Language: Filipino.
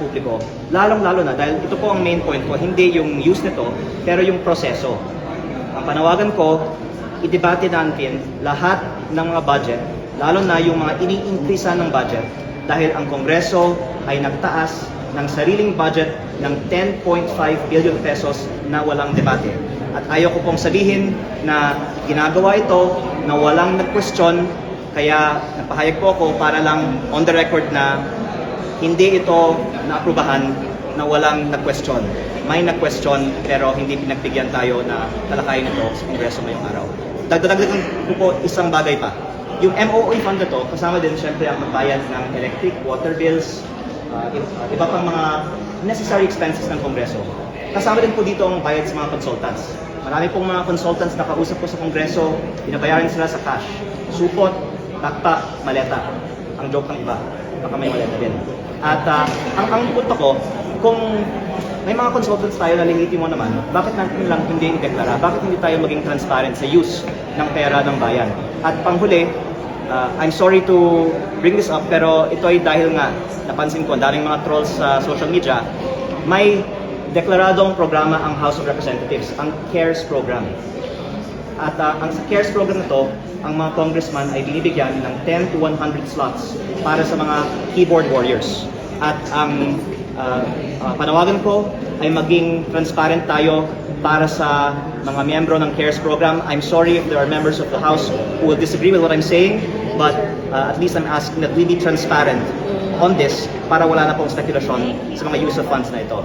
publiko, lalong-lalo na dahil ito po ang main point ko, hindi yung use nito, pero yung proseso. Ang panawagan ko, i-debate natin lahat ng mga budget, lalo na yung mga ini-increasean ng budget, dahil ang Kongreso ay nagtaas ng sariling budget ng 10.5 billion pesos na walang debate. At ayaw ko pong sabihin na ginagawa ito na walang nag-question, kaya napahayag po ako para lang on the record na hindi ito naaprubahan na walang nag-question. May nag-question pero hindi pinagbigyan tayo na talakayin ito sa Kongreso ngayong araw. Dagdagan ko po isang bagay pa. Yung MOE fund na to, kasama din siyempre ang magbayad ng electric, water bills, iba pang mga necessary expenses ng Kongreso. Kasama din po dito ang bayad sa mga consultants. Marami pong mga consultants na kausap po sa Kongreso, binabayaran sila sa cash. Supot, takpak, maleta. Ang joke ng iba, baka may maleta din. At ang punto ko, kung may mga consultants tayo na legitimo naman, bakit natin lang hindi i-deklara? Bakit hindi tayo maging transparent sa use ng pera ng bayan? At panghuli, I'm sorry to bring this up, pero ito ay dahil nga napansin ko, daming mga trolls sa social media, may deklaradong programa ang House of Representatives, ang CARES program. At ang sa CARES program na to, ang mga congressman ay binibigyan ng 10 to 100 slots para sa mga keyboard warriors. At ang panawagan ko ay maging transparent tayo para sa mga miyembro ng CARES program. I'm sorry if there are members of the House who will disagree with what I'm saying, but at least I'm asking that we be transparent on this para wala na pong spekulasyon sa mga use of funds na ito.